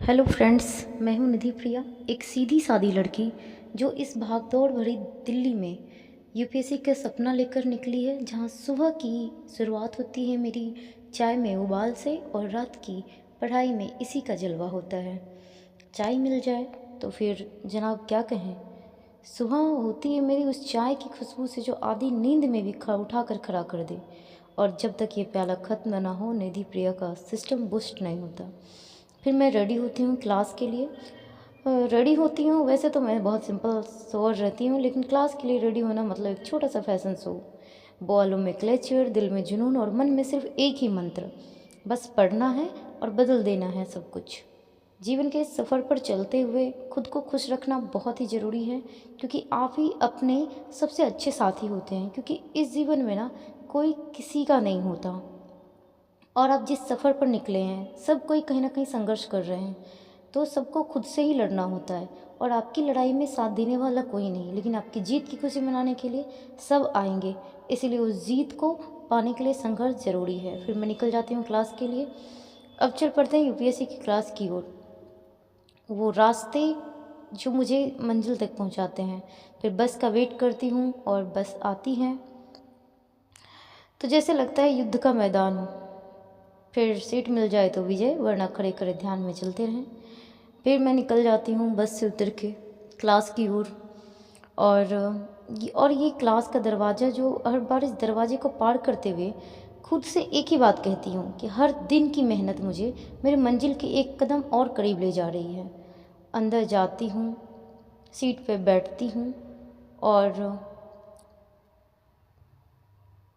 Hello friends, मैं हूं निधि प्रिया, एक सीधी सादी लड़की जो इस भागदौड़ भरी दिल्ली में यूपीएससी का सपना लेकर निकली है, जहां सुबह की शुरुआत होती है मेरी चाय में उबाल से और रात की पढ़ाई में इसी का जलवा होता है। चाय मिल जाए तो फिर जनाब क्या कहें। सुबह होती है मेरी उस चाय की खुशबू से जो आधी नींद में भी उठा कर खड़ा कर दे, और जब तक ये प्याला ख़त्म ना हो निधि प्रिया का सिस्टम बूस्ट नहीं होता। फिर मैं रेडी होती हूँ क्लास के लिए। रेडी होती हूँ, वैसे तो मैं बहुत सिंपल सोवर रहती हूँ, लेकिन क्लास के लिए रेडी होना मतलब एक छोटा सा फैशन शो। बालों में क्लेचर, दिल में जुनून और मन में सिर्फ एक ही मंत्र, बस पढ़ना है और बदल देना है सब कुछ। जीवन के इस सफ़र पर चलते हुए खुद को खुश रखना बहुत ही ज़रूरी है, क्योंकि आप ही अपने सबसे अच्छे साथी होते हैं। क्योंकि इस जीवन में ना कोई किसी का नहीं होता, और आप जिस सफ़र पर निकले हैं सब कोई कहीं ना कहीं संघर्ष कर रहे हैं, तो सबको खुद से ही लड़ना होता है। और आपकी लड़ाई में साथ देने वाला कोई नहीं, लेकिन आपकी जीत की खुशी मनाने के लिए सब आएंगे। इसीलिए उस जीत को पाने के लिए संघर्ष ज़रूरी है। फिर मैं निकल जाती हूँ क्लास के लिए। अब चल पड़ते हैं यूपीएससी की क्लास की ओर। वो रास्ते जो मुझे मंजिल तक पहुँचाते हैं। फिर बस का वेट करती हूँ और बस आती है तो जैसे लगता है युद्ध का मैदान हो। फिर सीट मिल जाए तो विजय, वरना खड़े खड़े ध्यान में चलते रहें। फिर मैं निकल जाती हूँ बस से उतर के क्लास की ओर। और ये क्लास का दरवाज़ा, जो हर बार इस दरवाजे को पार करते हुए खुद से एक ही बात कहती हूँ कि हर दिन की मेहनत मुझे मेरे मंजिल के एक कदम और करीब ले जा रही है। अंदर जाती हूँ, सीट पे बैठती हूँ और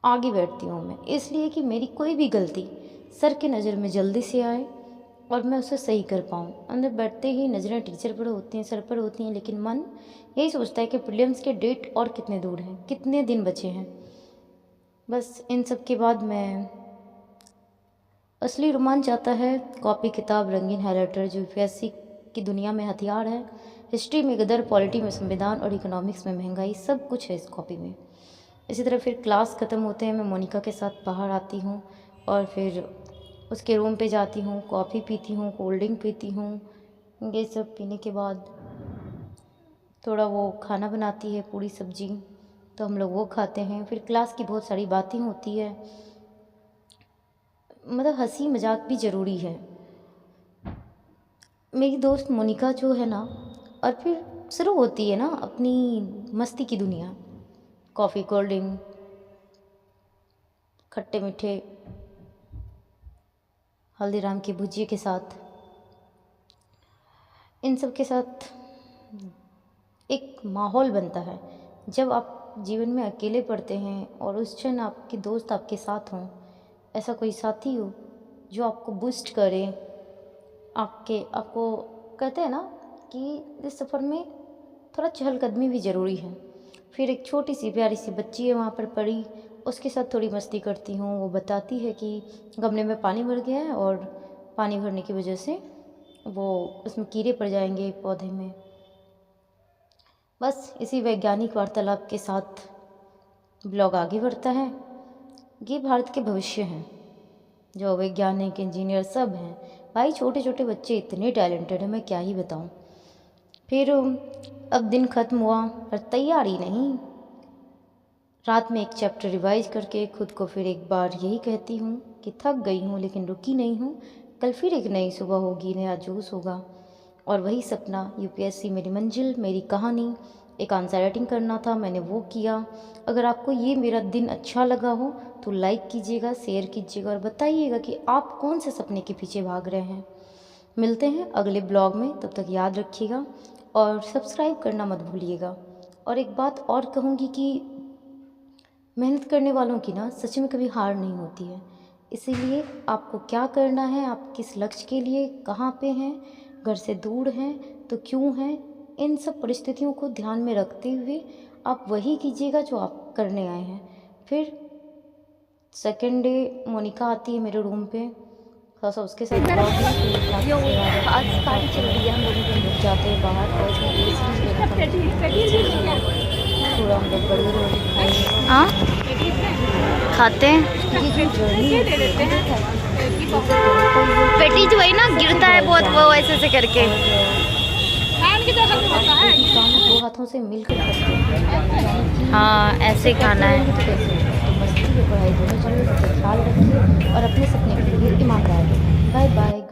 आगे बैठती हूँ मैं, इसलिए कि मेरी कोई भी गलती सर के नज़र में जल्दी से आए और मैं उसे सही कर पाऊँ। अंदर बैठते ही नज़रें टीचर पर होती हैं, सर पर होती हैं, लेकिन मन यही सोचता है कि प्रीलिम्स के डेट और कितने दूर हैं, कितने दिन बचे हैं। बस इन सब के बाद मैं असली रोमांच आता है। कॉपी किताब, रंगीन हाइलाइटर, जो यूपीएससी की दुनिया में हथियार है। हिस्ट्री में गदर, पॉलिटी में संविधान और इकोनॉमिक्स में महंगाई, सब कुछ है इस कॉपी में। इसी तरह फिर क्लास ख़त्म होते हैं, मैं मोनिका के साथ बाहर आती हूँ और फिर उसके रूम पे जाती हूँ, कॉफ़ी पीती हूँ, कोल्ड ड्रिंक पीती हूँ। ये सब पीने के बाद थोड़ा वो खाना बनाती है, पूरी सब्जी, तो हम लोग वो खाते हैं। फिर क्लास की बहुत सारी बातें होती है, मतलब हंसी मजाक भी ज़रूरी है। मेरी दोस्त मोनिका जो है ना, और फिर शुरू होती है ना अपनी मस्ती की दुनिया। कॉफ़ी, कोल्ड ड्रिंक, खट्टे मीठे, हल्दीराम की भुजिया के साथ, इन सब के साथ एक माहौल बनता है। जब आप जीवन में अकेले पड़ते हैं और उस क्षण आपके दोस्त आपके साथ हों, ऐसा कोई साथी हो जो आपको बूस्ट करे, आपको कहते हैं ना कि इस सफ़र में थोड़ा चहलकदमी भी ज़रूरी है। फिर एक छोटी सी प्यारी सी बच्ची है वहाँ पर पड़ी, उसके साथ थोड़ी मस्ती करती हूँ। वो बताती है कि गमले में पानी भर गया है और पानी भरने की वजह से वो उसमें कीड़े पड़ जाएंगे पौधे में। बस इसी वैज्ञानिक वार्तालाप के साथ ब्लॉग आगे बढ़ता है। ये भारत के भविष्य हैं, जो वैज्ञानिक, इंजीनियर सब हैं भाई। छोटे छोटे बच्चे इतने टैलेंटेड हैं, मैं क्या ही बताऊँ। फिर अब दिन ख़त्म हुआ, पर तैयारी नहीं। रात में एक चैप्टर रिवाइज करके खुद को फिर एक बार यही कहती हूँ कि थक गई हूँ लेकिन रुकी नहीं हूँ। कल फिर एक नई सुबह होगी, नया जोश होगा। और वही सपना, यूपीएससी मेरी मंजिल, मेरी कहानी। एक आंसर राइटिंग करना था, मैंने वो किया। अगर आपको ये मेरा दिन अच्छा लगा हो तो लाइक कीजिएगा, शेयर कीजिएगा और बताइएगा कि आप कौन से सपने के पीछे भाग रहे हैं। मिलते हैं अगले ब्लॉग में, तब तक याद रखिएगा और सब्सक्राइब करना मत भूलिएगा। और एक बात और कहूँगी कि मेहनत करने वालों की ना सच में कभी हार नहीं होती है। इसीलिए आपको क्या करना है, आप किस लक्ष्य के लिए कहाँ पे हैं, घर से दूर हैं तो क्यों हैं, इन सब परिस्थितियों को ध्यान में रखते हुए आप वही कीजिएगा जो आप करने आए हैं। फिर सेकेंड डे मोनिका आती है मेरे रूम पे, थोड़ा सा उसके साथ आज पार्टी चल रही है, हम लोग जाते हैं बाहर और थोड़ा हम लोग बर्गर खाते हैं। ये जो जर्नी बेटी जो है ना गिरता है बहुत, वो ऐसे ऐसे करके काम दो हाथों से मिलकर करते हैं। हाँ ऐसे खाना है। तो कैसे तो मस्ती और पढ़ाई दोनों चल